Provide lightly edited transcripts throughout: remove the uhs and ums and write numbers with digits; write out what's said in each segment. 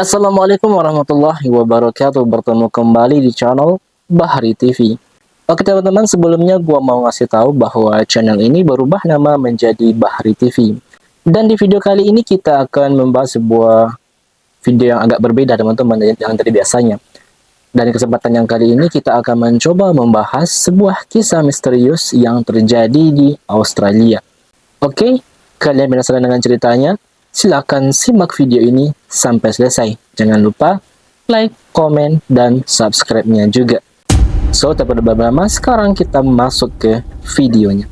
Assalamualaikum warahmatullahi wabarakatuh. Bertemu kembali di channel Bahari TV. Oke teman-teman, sebelumnya gua mau ngasih tahu bahwa channel ini berubah nama menjadi Bahari TV. Dan di video kali ini kita akan membahas sebuah video yang agak berbeda teman-teman dari biasanya. Dan di kesempatan yang kali ini kita akan mencoba membahas sebuah kisah misterius yang terjadi di Australia. Oke, kalian penasaran dengan ceritanya? Silakan simak video ini sampai selesai. Jangan lupa like, komen, dan subscribe-nya juga. So, tanpa berlama-lama, sekarang kita masuk ke videonya.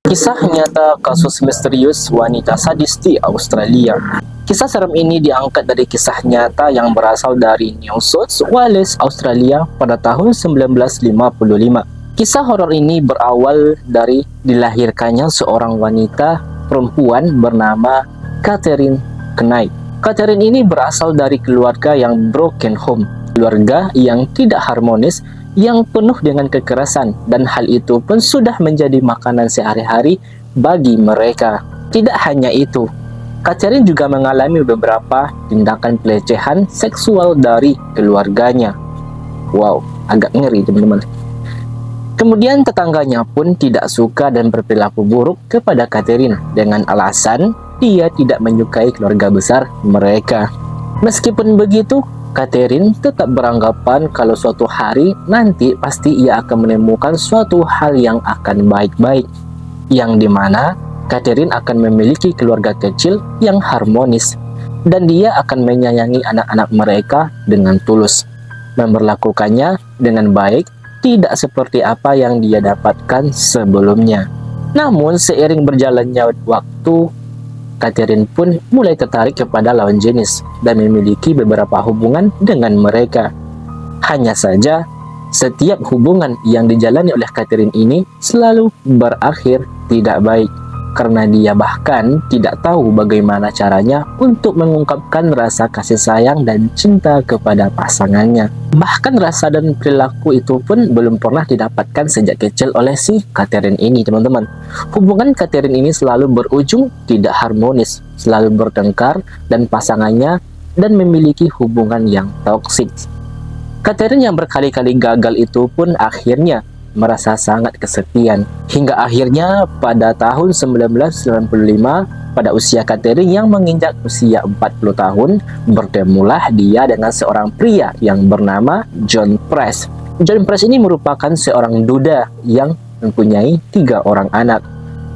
Kisah nyata kasus misterius wanita sadis di Australia. Kisah serem ini diangkat dari kisah nyata yang berasal dari New South Wales, Australia pada tahun 1955. Kisah horor ini berawal dari dilahirkannya seorang wanita perempuan bernama Catherine Knight. Catherine ini berasal dari keluarga yang broken home, keluarga yang tidak harmonis, yang penuh dengan kekerasan, dan hal itu pun sudah menjadi makanan sehari-hari bagi mereka. Tidak hanya itu, Catherine juga mengalami beberapa tindakan pelecehan seksual dari keluarganya. Wow, agak ngeri teman-teman. Kemudian tetangganya pun tidak suka dan berperilaku buruk kepada Catherine dengan alasan dia tidak menyukai keluarga besar mereka. Meskipun begitu, Catherine tetap beranggapan kalau suatu hari nanti pasti ia akan menemukan suatu hal yang akan baik-baik, yang dimana Catherine akan memiliki keluarga kecil yang harmonis, dan dia akan menyayangi anak-anak mereka dengan tulus, memperlakukannya dengan baik, tidak seperti apa yang dia dapatkan sebelumnya. Namun seiring berjalannya waktu, Catherine pun mulai tertarik kepada lawan jenis dan memiliki beberapa hubungan dengan mereka. Hanya saja, setiap hubungan yang dijalani oleh Catherine ini selalu berakhir tidak baik, karena dia bahkan tidak tahu bagaimana caranya untuk mengungkapkan rasa kasih sayang dan cinta kepada pasangannya. Bahkan rasa dan perilaku itu pun belum pernah didapatkan sejak kecil oleh si Catherine ini, teman-teman. Hubungan Catherine ini selalu berujung tidak harmonis, selalu bertengkar dan pasangannya, dan memiliki hubungan yang toksik. Catherine yang berkali-kali gagal itu pun akhirnya merasa sangat kesepian. Hingga akhirnya pada tahun 1995, pada usia Catherine yang menginjak usia 40 tahun, bertemulah dia dengan seorang pria yang bernama John Price. John Price ini merupakan seorang duda yang mempunyai 3 orang anak.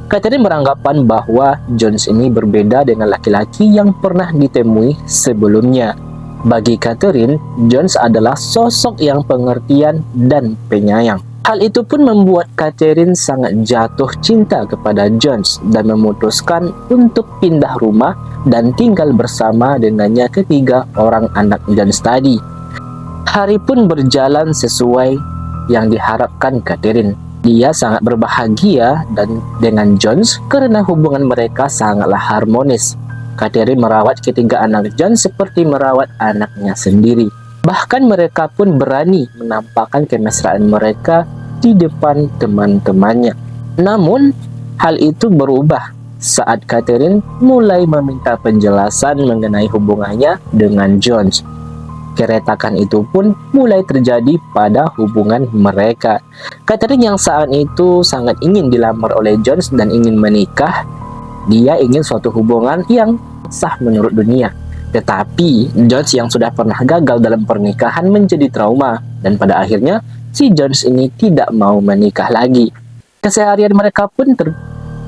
Catherine beranggapan bahwa Jones ini berbeda dengan laki-laki yang pernah ditemui sebelumnya. Bagi Catherine, Jones adalah sosok yang pengertian dan penyayang. Hal itu pun membuat Catherine sangat jatuh cinta kepada Jones dan memutuskan untuk pindah rumah dan tinggal bersama dengannya ketiga orang anak Jones tadi. Hari pun berjalan sesuai yang diharapkan Catherine. Dia sangat berbahagia dengan Jones karena hubungan mereka sangatlah harmonis. Catherine merawat ketiga anak Jones seperti merawat anaknya sendiri. Bahkan mereka pun berani menampakkan kemesraan mereka di depan teman-temannya. Namun, hal itu berubah saat Catherine mulai meminta penjelasan mengenai hubungannya dengan Jones. Keretakan itu pun mulai terjadi pada hubungan mereka. Catherine yang saat itu sangat ingin dilamar oleh Jones dan ingin menikah. Dia ingin suatu hubungan yang sah menurut dunia. Tetapi Jones yang sudah pernah gagal dalam pernikahan menjadi trauma, dan pada akhirnya si Jones ini tidak mau menikah lagi. Keseharian mereka pun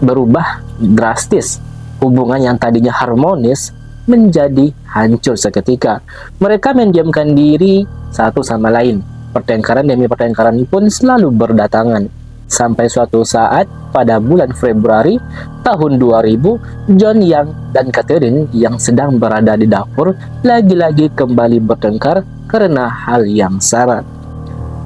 berubah drastis. Hubungan yang tadinya harmonis menjadi hancur seketika. Mereka mendiamkan diri satu sama lain. Pertengkaran demi pertengkaran pun selalu berdatangan. Sampai suatu saat pada bulan Februari tahun 2000, John dan Catherine yang sedang berada di dapur lagi-lagi kembali bertengkar karena hal yang sama.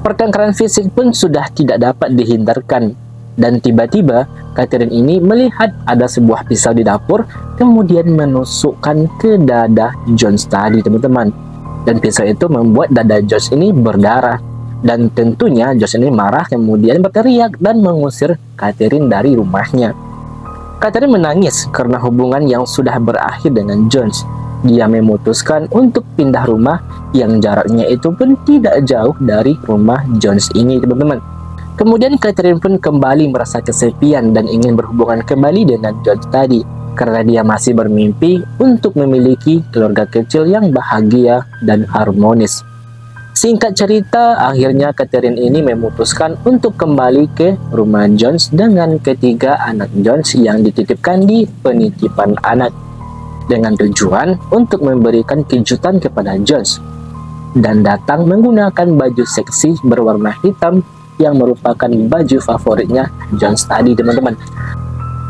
Pertengkaran fisik pun sudah tidak dapat dihindarkan, dan tiba-tiba Catherine ini melihat ada sebuah pisau di dapur, kemudian menusukkan ke dada John tadi, teman-teman. Dan pisau itu membuat dada George ini berdarah. Dan tentunya George ini marah, kemudian berteriak dan mengusir Catherine dari rumahnya. Catherine menangis karena hubungan yang sudah berakhir dengan Jones. Dia memutuskan untuk pindah rumah yang jaraknya itu pun tidak jauh dari rumah Jones ini, teman-teman. Kemudian Catherine pun kembali merasa kesepian dan ingin berhubungan kembali dengan George tadi, karena dia masih bermimpi untuk memiliki keluarga kecil yang bahagia dan harmonis. Singkat cerita, akhirnya Catherine ini memutuskan untuk kembali ke rumah Jones dengan ketiga anak Jones yang dititipkan di penitipan anak, dengan tujuan untuk memberikan kejutan kepada Jones, dan datang menggunakan baju seksi berwarna hitam yang merupakan baju favoritnya Jones tadi, teman-teman.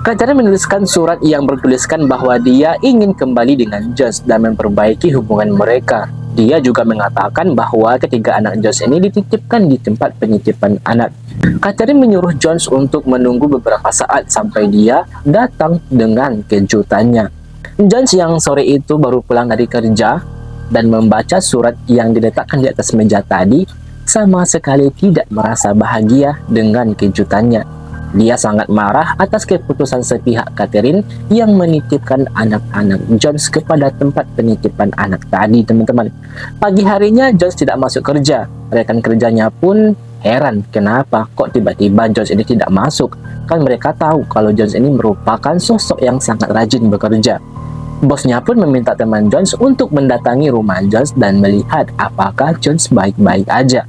Catherine menuliskan surat yang bertuliskan bahwa dia ingin kembali dengan Jones dan memperbaiki hubungan mereka. Dia juga mengatakan bahwa ketiga anak Jones ini dititipkan di tempat penitipan anak. Catherine menyuruh Jones untuk menunggu beberapa saat sampai dia datang dengan kejutannya. Jones yang sore itu baru pulang dari kerja dan membaca surat yang diletakkan di atas meja tadi, sama sekali tidak merasa bahagia dengan kejutannya. Dia sangat marah atas keputusan sepihak Catherine yang menitipkan anak-anak Jones kepada tempat penitipan anak tadi, teman-teman. Pagi harinya Jones tidak masuk kerja. Rekan kerjanya pun heran kenapa kok tiba-tiba Jones ini tidak masuk. Kan mereka tahu kalau Jones ini merupakan sosok yang sangat rajin bekerja. Bosnya pun meminta teman Jones untuk mendatangi rumah Jones dan melihat apakah Jones baik-baik aja.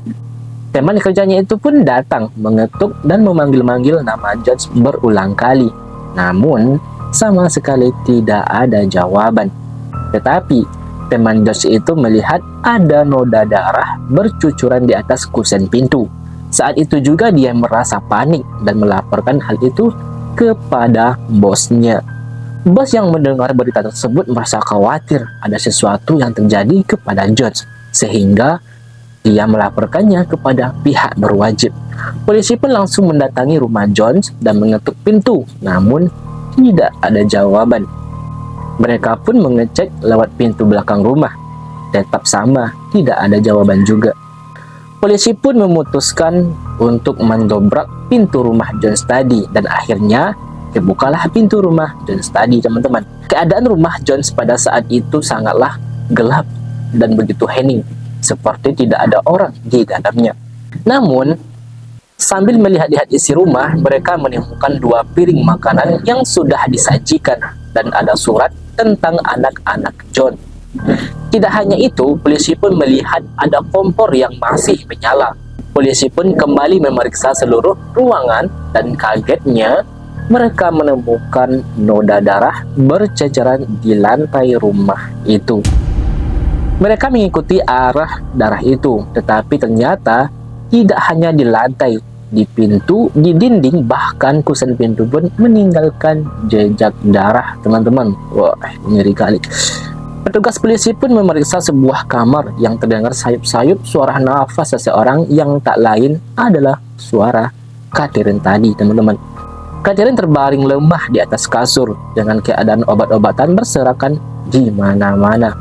Teman kerjanya itu pun datang, mengetuk dan memanggil-manggil nama Jones berulang kali. Namun, sama sekali tidak ada jawaban. Tetapi, teman Jones itu melihat ada noda darah bercucuran di atas kusen pintu. Saat itu juga dia merasa panik dan melaporkan hal itu kepada bosnya. Bos yang mendengar berita tersebut merasa khawatir ada sesuatu yang terjadi kepada Jones, sehingga dia melaporkannya kepada pihak berwajib. Polisi pun langsung mendatangi rumah Jones dan mengetuk pintu, namun tidak ada jawaban. Mereka pun mengecek lewat pintu belakang rumah, tetap sama, tidak ada jawaban juga. Polisi pun memutuskan untuk mendobrak pintu rumah Jones tadi, dan akhirnya kebukalah pintu rumah Jones tadi, teman-teman. Keadaan rumah Jones pada saat itu sangatlah gelap dan begitu hening, seperti tidak ada orang di dalamnya. Namun, sambil melihat-lihat isi rumah, mereka menemukan 2 piring makanan yang sudah disajikan dan ada surat tentang anak-anak John. Tidak hanya itu, polisi pun melihat ada kompor yang masih menyala. Polisi pun kembali memeriksa seluruh ruangan dan kagetnya mereka menemukan noda darah berceceran di lantai rumah itu. Mereka mengikuti arah darah itu, tetapi ternyata tidak hanya di lantai, di pintu, di dinding, bahkan kusen pintu pun meninggalkan jejak darah, teman-teman. Wah, ngeri kali. Petugas polisi pun memeriksa sebuah kamar yang terdengar sayup-sayup suara nafas seseorang yang tak lain adalah suara Catherine tadi, teman-teman. Catherine terbaring lemah di atas kasur dengan keadaan obat-obatan berserakan di mana-mana.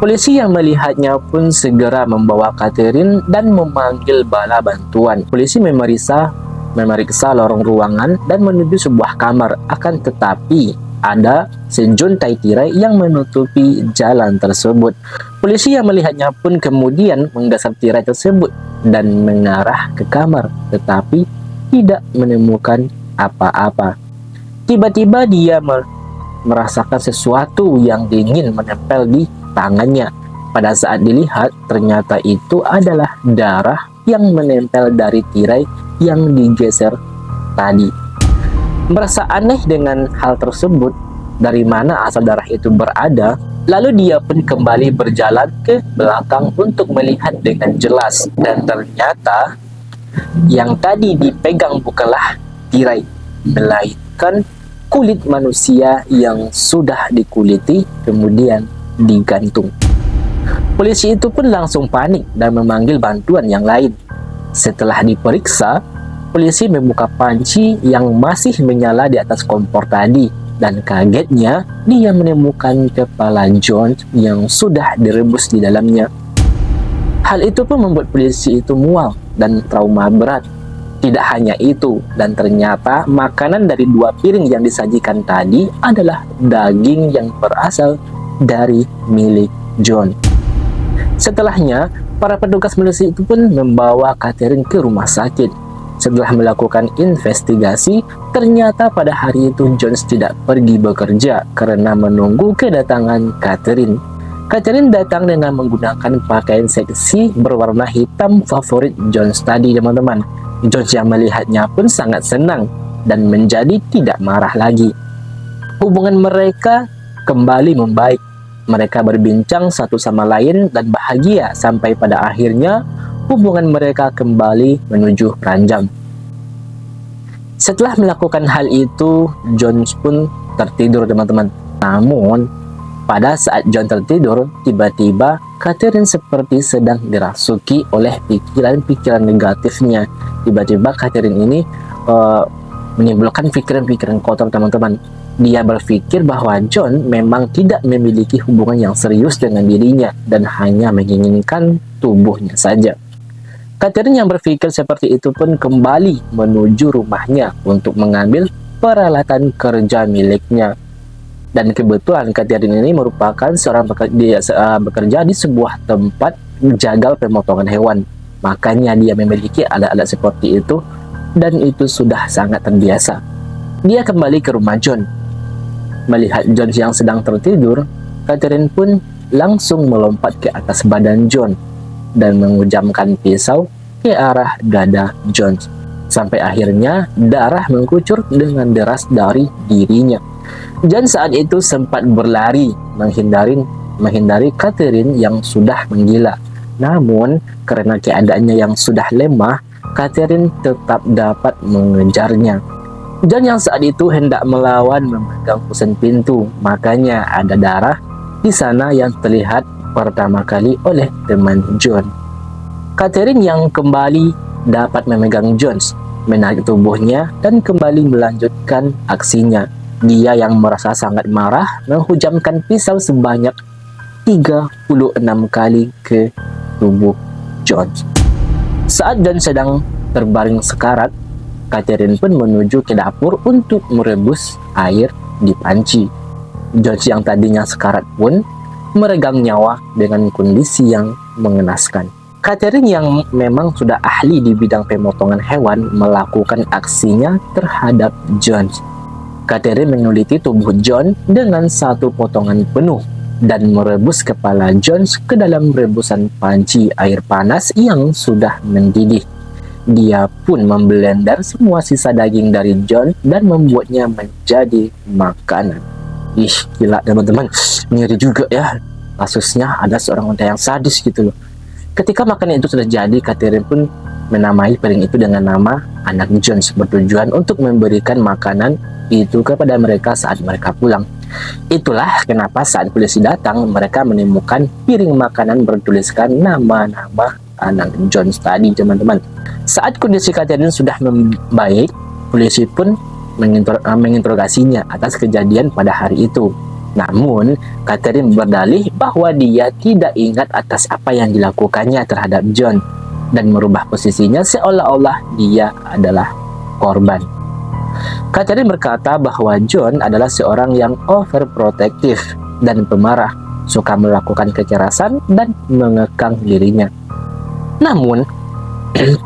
Polisi yang melihatnya pun segera membawa Catherine dan memanggil bala bantuan. Polisi memeriksa lorong ruangan dan menuju sebuah kamar. Akan tetapi ada sejuntai tirai yang menutupi jalan tersebut. Polisi yang melihatnya pun kemudian menggasap tirai tersebut dan mengarah ke kamar, tetapi tidak menemukan apa-apa. Tiba-tiba dia merasakan sesuatu yang dingin menempel di tangannya. Pada saat dilihat, ternyata itu adalah darah yang menempel dari tirai yang digeser tadi. Merasa aneh dengan hal tersebut, dari mana asal darah itu berada, lalu dia pun kembali berjalan ke belakang untuk melihat dengan jelas, dan ternyata yang tadi dipegang bukanlah tirai, melainkan kulit manusia yang sudah dikuliti kemudian digantung. Polisi itu pun langsung panik dan memanggil bantuan yang lain. Setelah diperiksa, polisi membuka panci yang masih menyala di atas kompor tadi, dan kagetnya dia menemukan kepala John yang sudah direbus di dalamnya. Hal itu pun membuat polisi itu mual dan trauma berat. Tidak hanya itu, dan ternyata makanan dari 2 piring yang disajikan tadi adalah daging yang berasal dari milik John. Setelahnya, para petugas polisi itu pun membawa Catherine ke rumah sakit. Setelah melakukan investigasi, ternyata pada hari itu Jones tidak pergi bekerja karena menunggu kedatangan Catherine. Catherine datang dengan menggunakan pakaian seksi berwarna hitam favorit Jones tadi, teman-teman. Jones yang melihatnya pun sangat senang dan menjadi tidak marah lagi. Hubungan mereka kembali membaik. Mereka berbincang satu sama lain dan bahagia sampai pada akhirnya hubungan mereka kembali menuju ranjang. Setelah melakukan hal itu, Jones pun tertidur, teman-teman. Namun, pada saat John tertidur, tiba-tiba Catherine seperti sedang dirasuki oleh pikiran-pikiran negatifnya. Tiba-tiba Catherine ini menimbulkan pikiran-pikiran kotor, teman-teman. Dia berpikir bahwa John memang tidak memiliki hubungan yang serius dengan dirinya dan hanya menginginkan tubuhnya saja. Catherine yang berpikir seperti itu pun kembali menuju rumahnya untuk mengambil peralatan kerja miliknya. Dan kebetulan Catherine ini merupakan seorang bekerja di sebuah tempat jagal pemotongan hewan. Makanya dia memiliki alat-alat seperti itu dan itu sudah sangat terbiasa. Dia kembali ke rumah John. Melihat John yang sedang tertidur, Catherine pun langsung melompat ke atas badan John dan menghujamkan pisau ke arah dada John. Sampai akhirnya darah mengucur dengan deras dari dirinya. John saat itu sempat berlari menghindari Catherine yang sudah menggila. Namun karena keadaannya yang sudah lemah, Catherine tetap dapat mengejarnya. John yang saat itu hendak melawan memegang kusen pintu, makanya ada darah di sana yang terlihat pertama kali oleh teman John. Catherine yang kembali dapat memegang Jones, menarik tubuhnya dan kembali melanjutkan aksinya. Dia yang merasa sangat marah menghujamkan pisau sebanyak 36 kali ke tubuh John. Saat John sedang terbaring sekarat, Catherine pun menuju ke dapur untuk merebus air di panci. John yang tadinya sekarat pun meregang nyawa dengan kondisi yang mengenaskan. Catherine yang memang sudah ahli di bidang pemotongan hewan melakukan aksinya terhadap John. Catherine menyuliti tubuh John dengan satu potongan penuh dan merebus kepala John ke dalam rebusan panci air panas yang sudah mendidih. Dia pun memblender semua sisa daging dari John dan membuatnya menjadi makanan. Ih, gila teman-teman, ngeri juga ya. Kasusnya ada seorang wanita yang sadis gitu loh. Ketika makanan itu sudah jadi, Catherine pun menamai piring itu dengan nama anak John bertujuan untuk memberikan makanan itu kepada mereka saat mereka pulang. Itulah kenapa saat polisi datang, mereka menemukan piring makanan bertuliskan nama-nama anak John tadi, teman-teman. Saat kondisi Catherine sudah membaik, polisi pun menginterogasinya atas kejadian pada hari itu. Namun, Catherine berdalih bahwa dia tidak ingat atas apa yang dilakukannya terhadap John dan merubah posisinya seolah-olah dia adalah korban. Catherine berkata bahwa John adalah seorang yang overprotective dan pemarah, suka melakukan kekerasan dan mengekang dirinya. Namun,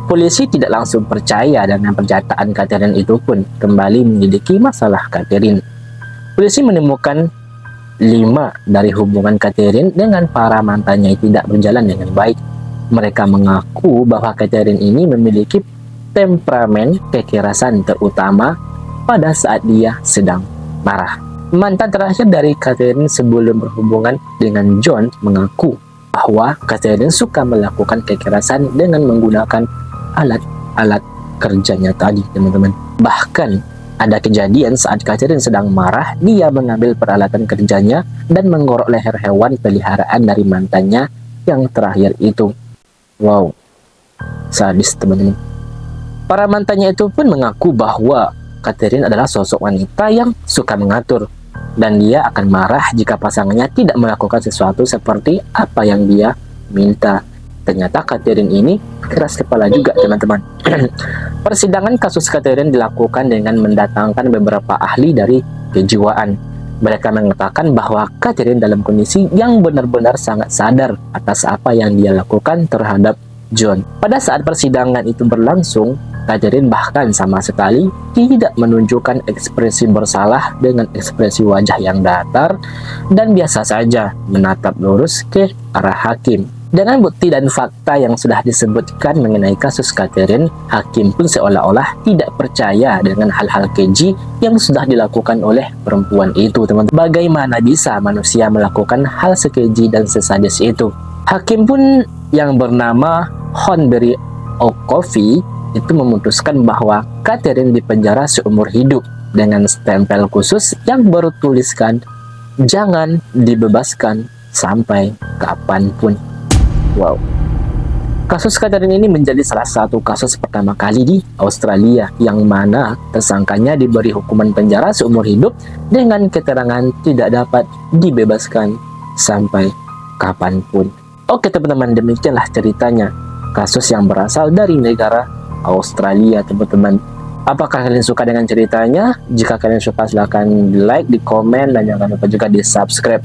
polisi tidak langsung percaya dengan pernyataan Catherine itu pun kembali menyelidiki masalah Catherine. Polisi menemukan 5 dari hubungan Catherine dengan para mantannya tidak berjalan dengan baik. Mereka mengaku bahwa Catherine ini memiliki temperamen kekerasan terutama pada saat dia sedang marah. Mantan terakhir dari Catherine sebelum berhubungan dengan John mengaku bahwa Catherine suka melakukan kekerasan dengan menggunakan alat-alat kerjanya tadi, teman-teman. Bahkan ada kejadian saat Catherine sedang marah, dia mengambil peralatan kerjanya dan menggorok leher hewan peliharaan dari mantannya yang terakhir itu. Wow, sadis, teman-teman. Para mantannya itu pun mengaku bahwa Catherine adalah sosok wanita yang suka mengatur, dan dia akan marah jika pasangannya tidak melakukan sesuatu seperti apa yang dia minta. Ternyata Catherine ini keras kepala juga, teman-teman. Persidangan kasus Catherine dilakukan dengan mendatangkan beberapa ahli dari kejiwaan. Mereka mengatakan bahwa Catherine dalam kondisi yang benar-benar sangat sadar atas apa yang dia lakukan terhadap John. Pada saat persidangan itu berlangsung, Catherine bahkan sama sekali tidak menunjukkan ekspresi bersalah dengan ekspresi wajah yang datar dan biasa saja menatap lurus ke arah hakim. Dengan bukti dan fakta yang sudah disebutkan mengenai kasus Catherine, hakim pun seolah-olah tidak percaya dengan hal-hal keji yang sudah dilakukan oleh perempuan itu, teman-teman. Bagaimana bisa manusia melakukan hal sekeji dan sesadis itu? Hakim pun yang bernama Hornberry O'Coffey itu memutuskan bahwa Catherine dipenjara seumur hidup dengan stempel khusus yang bertuliskan jangan dibebaskan sampai kapanpun. Wow. Kasus Catherine ini menjadi salah satu kasus pertama kali di Australia yang mana tersangkanya diberi hukuman penjara seumur hidup dengan keterangan tidak dapat dibebaskan sampai kapanpun. Oke teman-teman, demikianlah ceritanya kasus yang berasal dari negara Australia, teman-teman. Apakah kalian suka dengan ceritanya? Jika kalian suka, silahkan di like, di komen, dan jangan lupa juga di subscribe.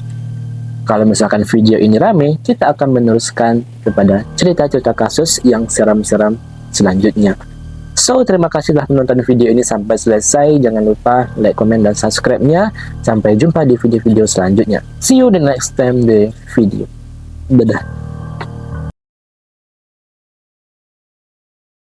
Kalau misalkan video ini rame, kita akan meneruskan kepada cerita-cerita kasus yang seram-seram selanjutnya. So, terima kasih telah menonton video ini sampai selesai. Jangan lupa like, komen, dan subscribe-nya. Sampai jumpa di video-video selanjutnya. See you the next time the video. Dadah.